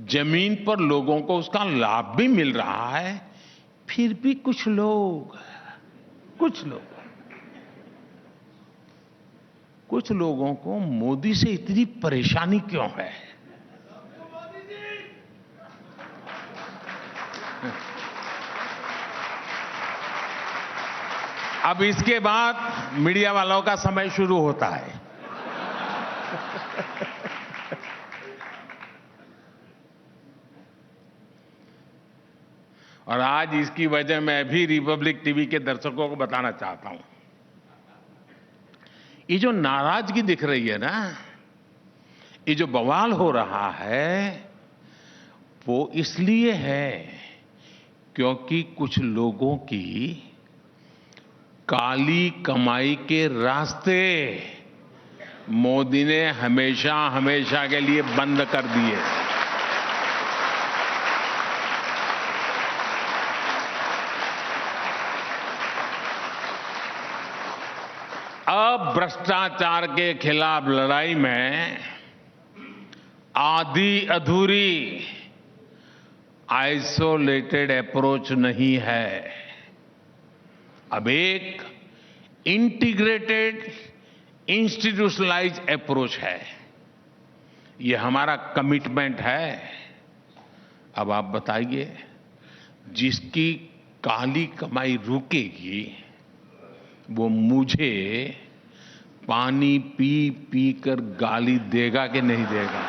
जमीन पर लोगों को उसका लाभ भी मिल रहा है, फिर भी कुछ लोगों को मोदी से इतनी परेशानी क्यों है? अब इसके बाद मीडिया वालों का समय शुरू होता है। और आज इसकी वजह मैं भी रिपब्लिक टीवी के दर्शकों को बताना चाहता हूं। ये जो नाराजगी दिख रही है ना, ये जो बवाल हो रहा है, वो इसलिए है क्योंकि कुछ लोगों की काली कमाई के रास्ते मोदी ने हमेशा हमेशा के लिए बंद कर दिए। अब भ्रष्टाचार के खिलाफ लड़ाई में आधी अधूरी आइसोलेटेड अप्रोच नहीं है, अब एक इंटीग्रेटेड इंस्टीट्यूशनलाइज अप्रोच है। ये हमारा कमिटमेंट है। अब आप बताइए, जिसकी काली कमाई रुकेगी, वो मुझे पानी पी पी कर गाली देगा कि नहीं देगा।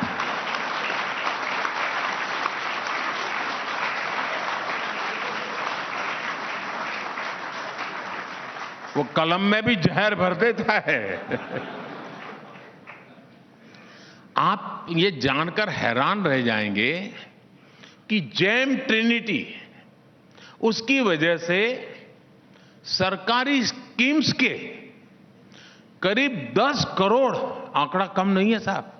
वो कलम में भी जहर भर देता है। आप ये जानकर हैरान रह जाएंगे कि जेम ट्रिनिटी, उसकी वजह से सरकारी स्कीम्स के करीब 10 करोड़, आंकड़ा कम नहीं है साहब,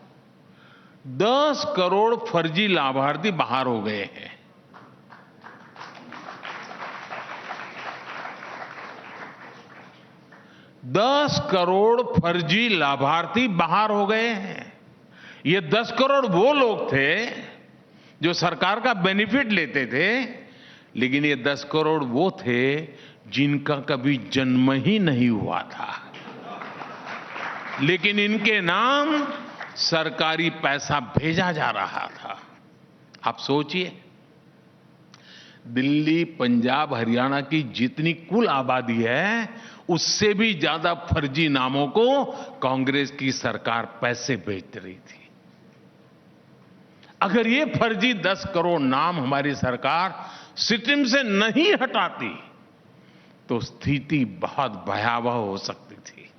10 करोड़ फर्जी लाभार्थी बाहर हो गए हैं। दस करोड़ फर्जी लाभार्थी बाहर हो गए हैं। ये 10 करोड़ वो लोग थे जो सरकार का बेनिफिट लेते थे, लेकिन ये 10 करोड़ वो थे जिनका कभी जन्म ही नहीं हुआ था, लेकिन इनके नाम सरकारी पैसा भेजा जा रहा था। आप सोचिए, दिल्ली, पंजाब, हरियाणा की जितनी कुल आबादी है, उससे भी ज्यादा फर्जी नामों को कांग्रेस की सरकार पैसे भेज रही थी। अगर ये फर्जी 10 करोड़ नाम हमारी सरकार सिस्टम से नहीं हटाती तो स्थिति बहुत भयावह हो सकती थी।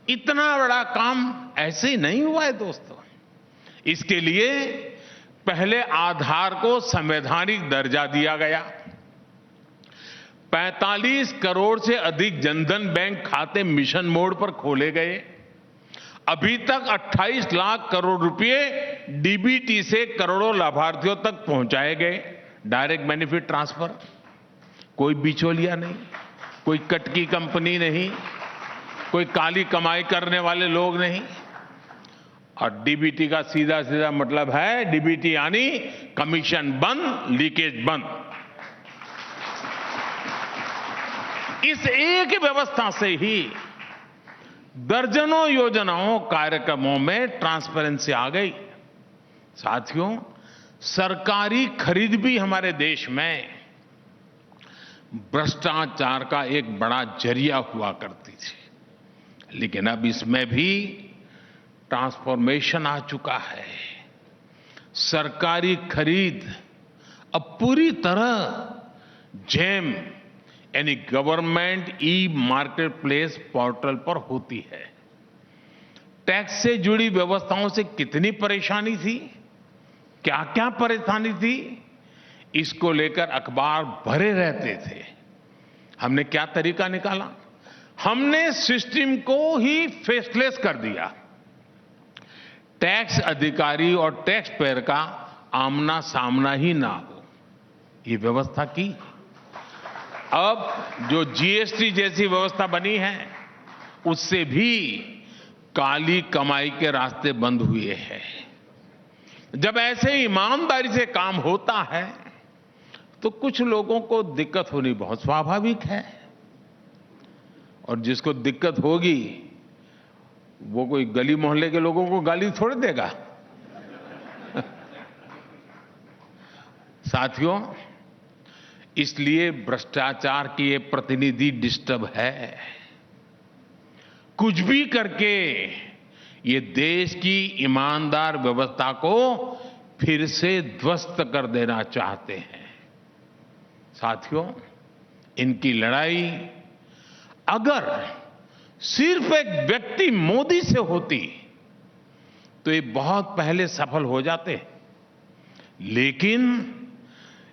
इतना बड़ा काम ऐसे ही नहीं हुआ है दोस्तों। इसके लिए पहले आधार को संवैधानिक दर्जा दिया गया, 45 करोड़ से अधिक जनधन बैंक खाते मिशन मोड पर खोले गए, अभी तक 28 लाख करोड़ रुपए डीबीटी से करोड़ों लाभार्थियों तक पहुंचाए गए, डायरेक्ट बेनिफिट ट्रांसफर। कोई बिचौलिया नहीं, कोई कटकी कंपनी नहीं, कोई काली कमाई करने वाले लोग नहीं। और डीबीटी का सीधा सीधा मतलब है, डीबीटी यानी कमीशन बंद, लीकेज बंद। इस एक व्यवस्था से ही दर्जनों योजनाओं, कार्यक्रमों में ट्रांसपेरेंसी आ गई। साथियों, सरकारी खरीद भी हमारे देश में भ्रष्टाचार का एक बड़ा जरिया हुआ करती थी, लेकिन अब इसमें भी ट्रांसफॉर्मेशन आ चुका है। सरकारी खरीद अब पूरी तरह जेम यानी government e market place portal पर होती है। टैक्स से जुड़ी व्यवस्थाओं से कितनी परेशानी थी, क्या क्या परेशानी थी, इसको लेकर अखबार भरे रहते थे। हमने क्या तरीका निकाला, हमने सिस्टम को ही फेसलेस कर दिया। टैक्स अधिकारी और टैक्स पेयर का आमना सामना ही ना हो, ये व्यवस्था की। अब जो जीएसटी जैसी व्यवस्था बनी है, उससे भी काली कमाई के रास्ते बंद हुए हैं। जब ऐसे ईमानदारी से काम होता है तो कुछ लोगों को दिक्कत होनी बहुत स्वाभाविक है, और जिसको दिक्कत होगी वो कोई गली मोहल्ले के लोगों को गाली थोड़ी देगा। साथियों, इसलिए भ्रष्टाचार की ये प्रतिनिधि डिस्टर्ब है। कुछ भी करके ये देश की ईमानदार व्यवस्था को फिर से ध्वस्त कर देना चाहते हैं। साथियों, इनकी लड़ाई अगर सिर्फ एक व्यक्ति मोदी से होती तो ये बहुत पहले सफल हो जाते, लेकिन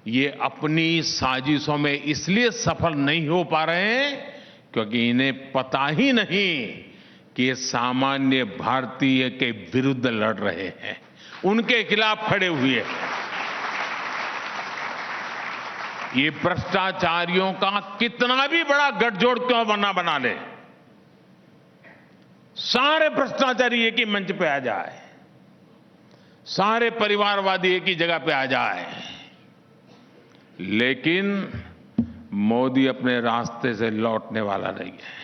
ये अपनी साजिशों में इसलिए सफल नहीं हो पा रहे हैं क्योंकि इन्हें पता ही नहीं कि ये सामान्य भारतीय के विरुद्ध लड़ रहे हैं, उनके खिलाफ खड़े हुए हैं। ये भ्रष्टाचारियों का कितना भी बड़ा गठजोड़ क्यों बना ले, सारे भ्रष्टाचारी एक ही मंच पे आ जाए, सारे परिवारवादी एक ही जगह पे आ जाए, लेकिन मोदी अपने रास्ते से लौटने वाला नहीं है।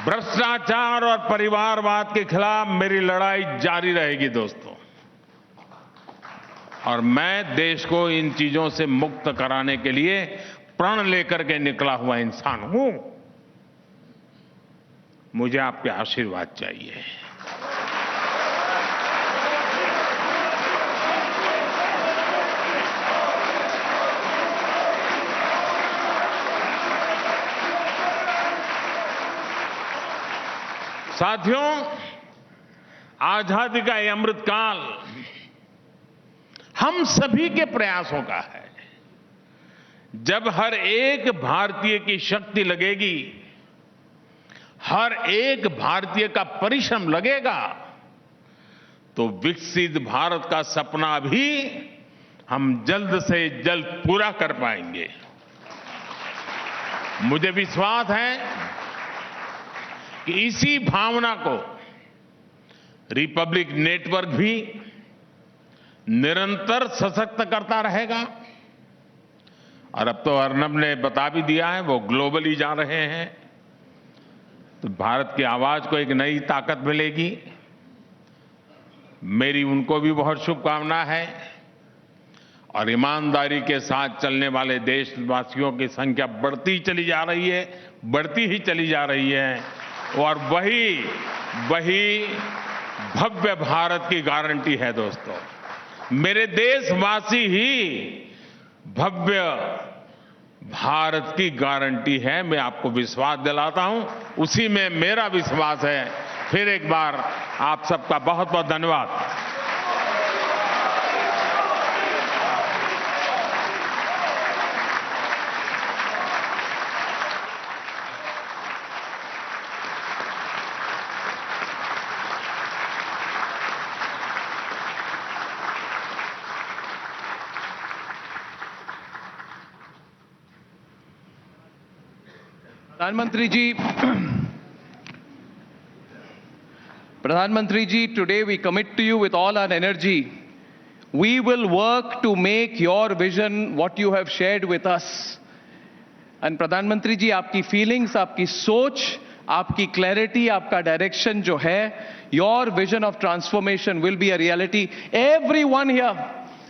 भ्रष्टाचार और परिवारवाद के खिलाफ मेरी लड़ाई जारी रहेगी दोस्तों। और मैं देश को इन चीजों से मुक्त कराने के लिए प्रण लेकर के निकला हुआ इंसान हूं। मुझे आपके आशीर्वाद चाहिए। साथियों, आजादी का ये अमृतकाल हम सभी के प्रयासों का है। जब हर एक भारतीय की शक्ति लगेगी, हर एक भारतीय का परिश्रम लगेगा, तो विकसित भारत का सपना भी हम जल्द से जल्द पूरा कर पाएंगे। मुझे विश्वास है कि इसी भावना को रिपब्लिक नेटवर्क भी निरंतर सशक्त करता रहेगा। और अब तो अर्नब ने बता भी दिया है, वो ग्लोबली जा रहे हैं, तो भारत की आवाज को एक नई ताकत मिलेगी। मेरी उनको भी बहुत शुभकामना है। और ईमानदारी के साथ चलने वाले देशवासियों की संख्या बढ़ती चली जा रही है, बढ़ती ही चली जा रही है। और वही भव्य भारत की गारंटी है दोस्तों। मेरे देशवासी ही भव्य भारत की गारंटी है। मैं आपको विश्वास दिलाता हूं, उसी में मेरा विश्वास है। फिर एक बार आप सबका बहुत बहुत धन्यवाद। Pradhanmantri ji, today we commit to you with all our energy. We will work to make your vision what you have shared with us. And Pradhanmantri ji, आपकी feelings, आपकी सोच, आपकी clarity, आपका direction जो है, your vision of transformation will be a reality. Everyone here,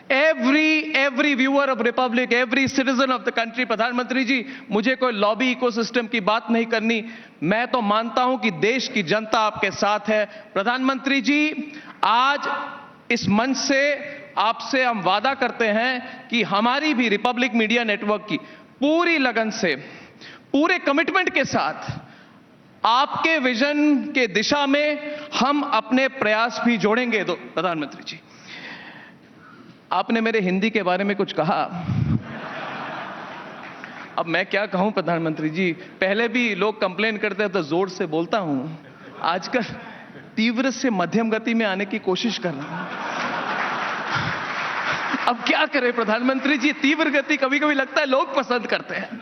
every viewer of Republic, every citizen of the country, प्रधानमंत्री जी, मुझे कोई लॉबी इकोसिस्टम की बात नहीं करनी। मैं तो मानता हूं कि देश की जनता आपके साथ है। प्रधानमंत्री जी, आज इस मंच से आपसे हम वादा करते हैं कि हमारी भी रिपब्लिक मीडिया नेटवर्क की पूरी लगन से, पूरे कमिटमेंट के साथ आपके विजन के दिशा में हम अपने प्रयास भी जोड़ेंगे। प्रधानमंत्री जी, आपने मेरे हिंदी के बारे में कुछ कहा। अब मैं क्या कहूं प्रधानमंत्री जी, पहले भी लोग कंप्लेन करते हैं तो जोर से बोलता हूं, आजकल तीव्र से मध्यम गति में आने की कोशिश कर रहा हूं। अब क्या करें प्रधानमंत्री जी, तीव्र गति कभी कभी लगता है लोग पसंद करते हैं,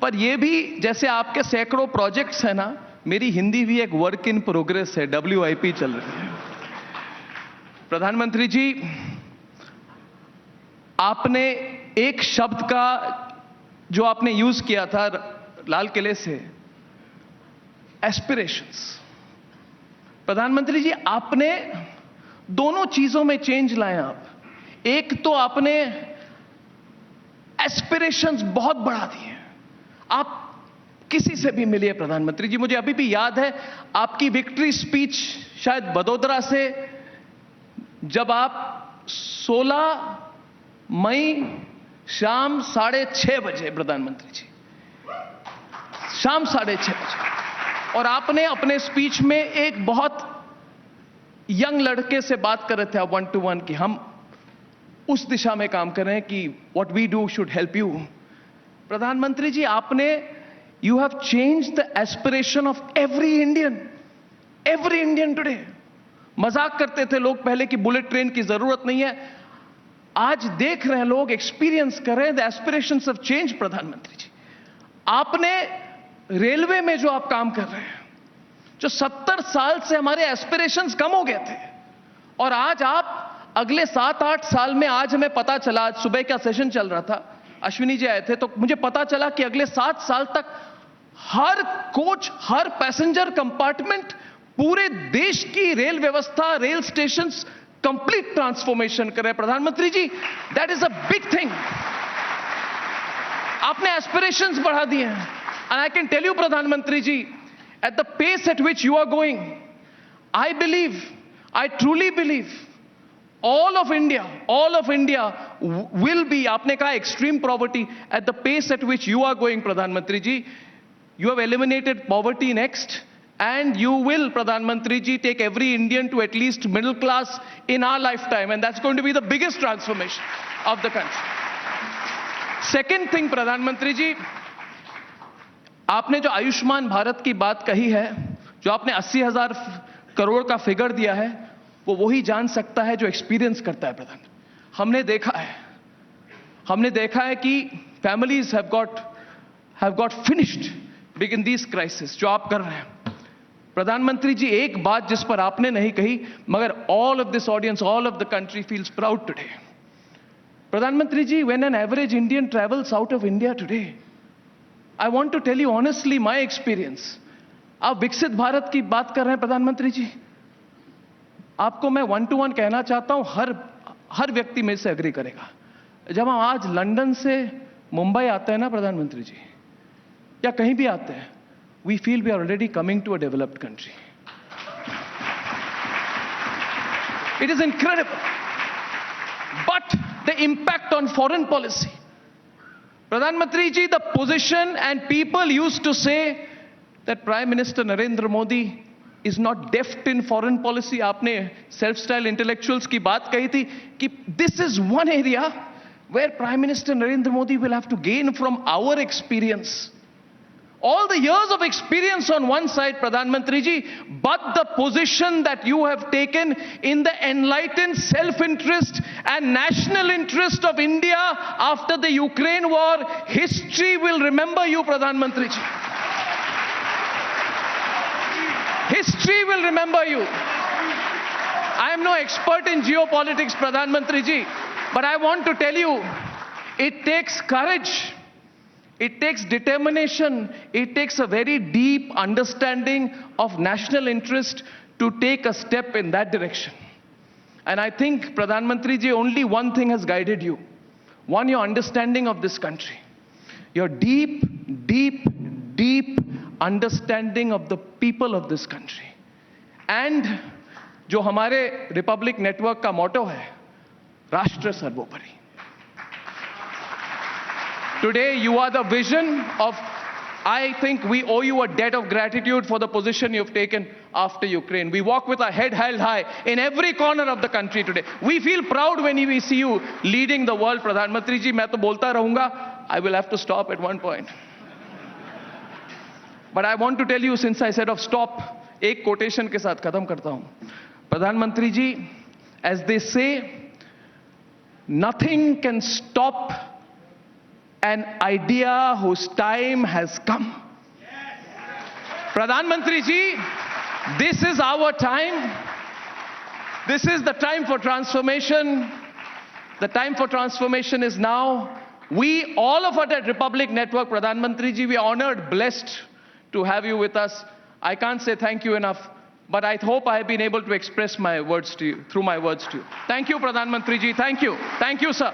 पर यह भी जैसे आपके सैकड़ों प्रोजेक्ट्स हैं ना, मेरी हिंदी भी एक वर्क इन प्रोग्रेस है, WIP चल रही है। प्रधानमंत्री जी, आपने एक शब्द का जो आपने यूज किया था लाल किले से, एस्पिरेशंस। प्रधानमंत्री जी, आपने दोनों चीजों में चेंज लाए। आप एक तो आपने एस्पिरेशंस बहुत बढ़ा दिए। आप किसी से भी मिलिए प्रधानमंत्री जी, मुझे अभी भी याद है आपकी विक्ट्री स्पीच शायद बड़ोदरा से, जब आप 16 मई शाम 6:30 बजे, प्रधानमंत्री जी, शाम 6:30 बजे, और आपने अपने स्पीच में एक बहुत यंग लड़के से बात कर रहे थे, 1-to-1, कि हम उस दिशा में काम कर रहे हैं कि what we do should help you. प्रधानमंत्री जी, आपने you have change the aspiration of every Indian today. मजाक करते थे लोग पहले कि बुलेट ट्रेन की जरूरत नहीं है, आज देख रहे हैं लोग, एक्सपीरियंस कर रहे हैं द एस्पिरेशंस ऑफ चेंज। प्रधानमंत्री जी, आपने रेलवे में जो आप काम कर रहे हैं, जो 70 साल से हमारे एस्पिरेशंस कम हो गए थे, और आज आप अगले 7-8 साल में, आज हमें पता चला, आज सुबह का सेशन चल रहा था, अश्विनी जी आए थे, तो मुझे पता चला कि अगले 7 साल तक हर कोच, हर पैसेंजर कंपार्टमेंट, पूरे देश की रेल व्यवस्था, रेल स्टेशंस कंप्लीट ट्रांसफॉर्मेशन कर रहे हैं प्रधानमंत्री जी, that is a big thing. आपने एस्पिरेशंस बढ़ा दिए हैं, and I can tell you प्रधानमंत्री जी, at the pace at which you are going, I believe, I truly believe all of India will be, आपने कहा extreme poverty, at the pace at which you are going, Pradhan Mantri ji, you have eliminated poverty next, and you will, Pradhan Mantri ji, take every Indian to at least middle class in our lifetime, and that's going to be the biggest transformation of the country. Second thing, Pradhan Mantri ji, आपने जो आयुष्मान भारत की बात कही है, जो आपने 80,000 करोड़ का figure दिया है, वो वही जान सकता है जो एक्सपीरियंस करता है प्रधान। हमने देखा है कि families have got finished big in this crisis, जो आप कर रहे हैं प्रधानमंत्री जी। एक बात जिस पर आपने नहीं कही, मगर all of this audience, all of the country feels proud today. प्रधानमंत्री जी, when an average Indian travels out of India today, I want to tell you honestly my experience. आप विकसित भारत की बात कर रहे हैं प्रधानमंत्री जी, आपको मैं 1 to 1 कहना चाहता हूं, हर व्यक्ति में से एग्री करेगा। जब हम आज लंदन से मुंबई आते हैं ना प्रधानमंत्री जी, या कहीं भी आते हैं, we feel we are already coming to a developed country. It is incredible, but the impact on foreign policy, प्रधानमंत्री जी, the position and people used to say that Prime Minister Narendra Modi is not deft in foreign policy. आपने self-styled intellectuals की बात कही थी कि this is one area where Prime Minister Narendra Modi will have to gain from our experience. All the years of experience on one side, Pradhan Mantri ji, but the position that you have taken in the enlightened self-interest and national interest of India after the Ukraine war, history will remember you, Pradhan Mantri ji. History will remember you. I am no expert in geopolitics, Pradhan Mantri ji, but I want to tell you, it takes courage, it takes determination, it takes a very deep understanding of national interest to take a step in that direction. And I think, Pradhan Mantri ji, only one thing has guided you. One, your understanding of this country. Your deep understanding of the people of this country, and जो हमारे republic network का motto है, राष्ट्र सर्वोपरि। Today you are the vision of, I think we owe you a debt of gratitude for the position you've taken after Ukraine. We walk with our head held high in every corner of the country today. We feel proud when we see you leading the world, Pradhan Mantri ji. मैं तो बोलता रहूंगा, I will have to stop at one point. But I want to tell you, since I said of stop, एक quotation के साथ खत्म करता हूं। प्रधानमंत्री जी, as they say, nothing can stop an idea whose time has come. Pradhan Mantri ji, this is our time. This is the time for transformation. The time for transformation is now. We, all of us at Republic Network, Pradhan Mantri ji, we are honored, blessed to have you with us. I can't say thank you enough, but I hope I have been able to express my words to you, through my words to you. Thank you, Pradhan Mantri ji. Thank you. Thank you, sir.